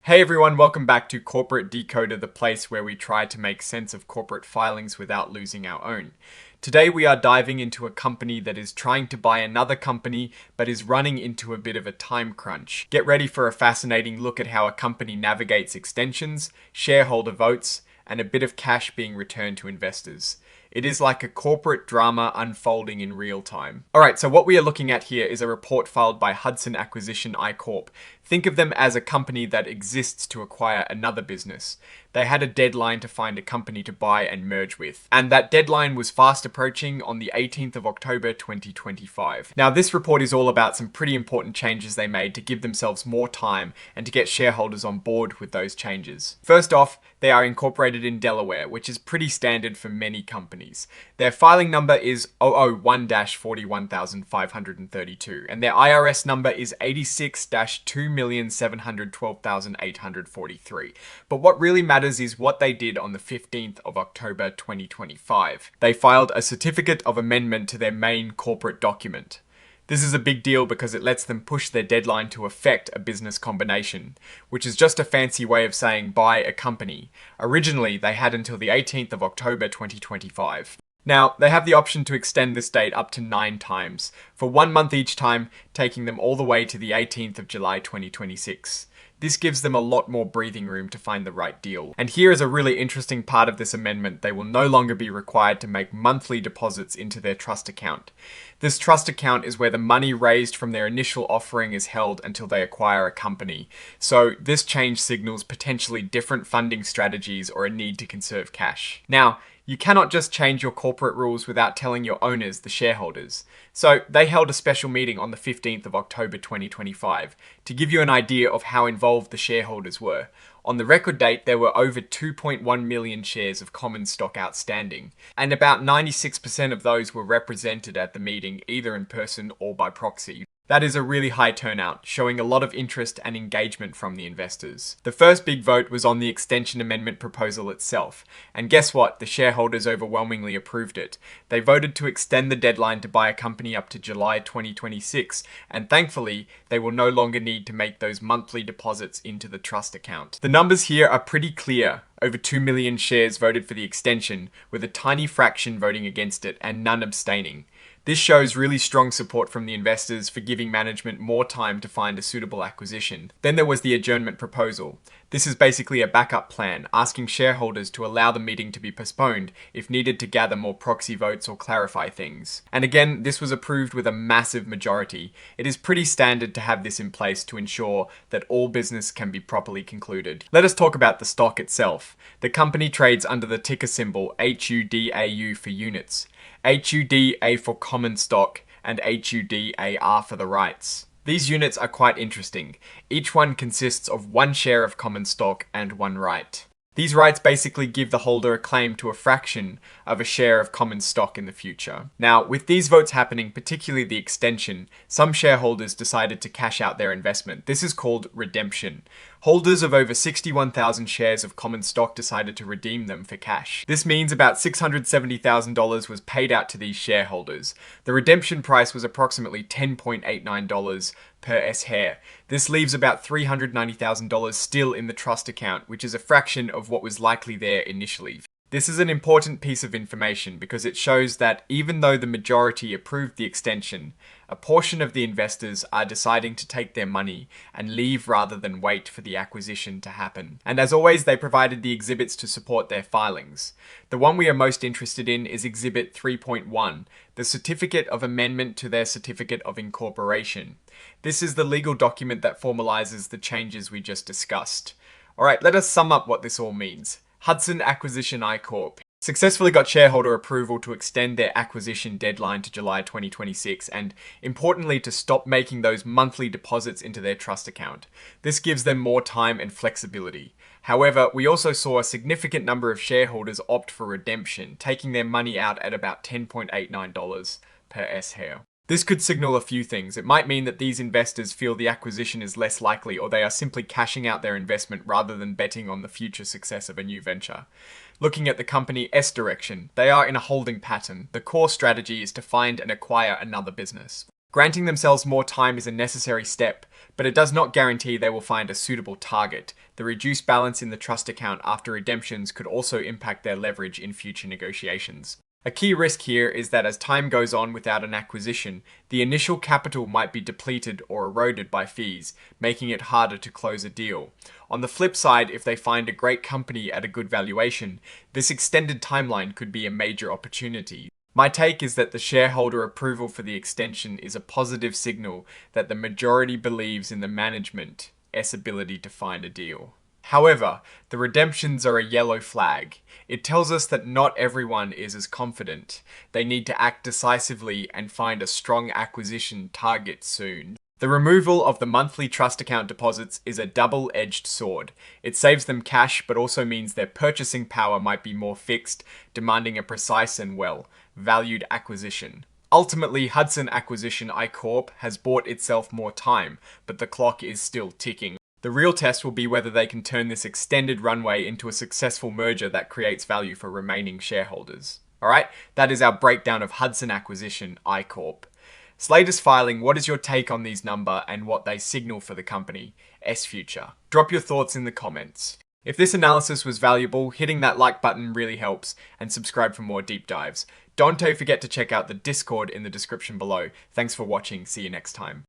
Hey everyone, welcome back to Corporate Decoder, the place where we try to make sense of corporate filings without losing our own. Today we are diving into a company that is trying to buy another company but is running into a bit of a time crunch. Get ready for a fascinating look at how a company navigates extensions, shareholder votes, and a bit of cash being returned to investors. It is like a corporate drama unfolding in real time. Alright, so what we are looking at here is a report filed by Hudson Acquisition Corp. Think of them as a company that exists to acquire another business. They had a deadline to find a company to buy and merge with, and that deadline was fast approaching on the 18th of October 2025. Now this report is all about some pretty important changes they made to give themselves more time and to get shareholders on board with those changes. First off, they are incorporated in Delaware, which is pretty standard for many companies. Their filing number is 001-41532, and their IRS number is 86-2,712,843. But what really matters is what they did on the 15th of October 2025. They filed a certificate of amendment to their main corporate document. This is a big deal because it lets them push their deadline to effect a business combination, which is just a fancy way of saying buy a company. Originally, they had until the 18th of October 2025. Now, they have the option to extend this date up to 9 times, for 1 month each time, taking them all the way to the 18th of July 2026. This gives them a lot more breathing room to find the right deal. And here is a really interesting part of this amendment. They will no longer be required to make monthly deposits into their trust account. This trust account is where the money raised from their initial offering is held until they acquire a company. So this change signals potentially different funding strategies or a need to conserve cash. Now, you cannot just change your corporate rules without telling your owners, the shareholders. So they held a special meeting on the 15th of October 2025 to give you an idea of how involved the shareholders were. On the record date, there were over 2.1 million shares of common stock outstanding, and about 96% of those were represented at the meeting either in person or by proxy. That is a really high turnout, showing a lot of interest and engagement from the investors. The first big vote was on the extension amendment proposal itself, and guess what? The shareholders overwhelmingly approved it. They voted to extend the deadline to buy a company up to July 2026, and thankfully, they will no longer need to make those monthly deposits into the trust account. The numbers here are pretty clear. Over 2 million shares voted for the extension, with a tiny fraction voting against it and none abstaining. This shows really strong support from the investors for giving management more time to find a suitable acquisition. Then there was the adjournment proposal. This is basically a backup plan, asking shareholders to allow the meeting to be postponed if needed to gather more proxy votes or clarify things. And again, this was approved with a massive majority. It is pretty standard to have this in place to ensure that all business can be properly concluded. Let us talk about the stock itself. The company trades under the ticker symbol HUDAU for units. HUDA for common stock, and HUDAR for the rights. These units are quite interesting. Each one consists of 1 share of common stock and 1 right. These rights basically give the holder a claim to a fraction of a share of common stock in the future. Now, with these votes happening, particularly the extension, some shareholders decided to cash out their investment. This is called redemption. Holders of over 61,000 shares of common stock decided to redeem them for cash. This means about $670,000 was paid out to these shareholders. The redemption price was approximately $10.89 per S-share. This leaves about $390,000 still in the trust account, which is a fraction of what was likely there initially. This is an important piece of information because it shows that even though the majority approved the extension, a portion of the investors are deciding to take their money and leave rather than wait for the acquisition to happen. And as always, they provided the exhibits to support their filings. The one we are most interested in is Exhibit 3.1, the Certificate of Amendment to their Certificate of Incorporation. This is the legal document that formalizes the changes we just discussed. Alright, let us sum up what this all means. Hudson Acquisition Corp. successfully got shareholder approval to extend their acquisition deadline to July 2026 and, importantly, to stop making those monthly deposits into their trust account. This gives them more time and flexibility. However, we also saw a significant number of shareholders opt for redemption, taking their money out at about $10.89 per S-share. This could signal a few things. It might mean that these investors feel the acquisition is less likely, or they are simply cashing out their investment rather than betting on the future success of a new venture. Looking at the company S direction, they are in a holding pattern. The core strategy is to find and acquire another business. Granting themselves more time is a necessary step, but it does not guarantee they will find a suitable target. The reduced balance in the trust account after redemptions could also impact their leverage in future negotiations. A key risk here is that as time goes on without an acquisition, the initial capital might be depleted or eroded by fees, making it harder to close a deal. On the flip side, if they find a great company at a good valuation, this extended timeline could be a major opportunity. My take is that the shareholder approval for the extension is a positive signal that the majority believes in the management's ability to find a deal. However, the redemptions are a yellow flag. It tells us that not everyone is as confident. They need to act decisively and find a strong acquisition target soon. The removal of the monthly trust account deposits is a double-edged sword. It saves them cash, but also means their purchasing power might be more fixed, demanding a precise and valued acquisition. Ultimately, Hudson Acquisition Corp has bought itself more time, but the clock is still ticking. The real test will be whether they can turn this extended runway into a successful merger that creates value for remaining shareholders. Alright, that is our breakdown of Hudson Acquisition Corp. Slater's filing, what is your take on these numbers and what they signal for the company? Future. Drop your thoughts in the comments. If this analysis was valuable, hitting that like button really helps, and subscribe for more deep dives. Don't forget to check out the Discord in the description below. Thanks for watching, see you next time.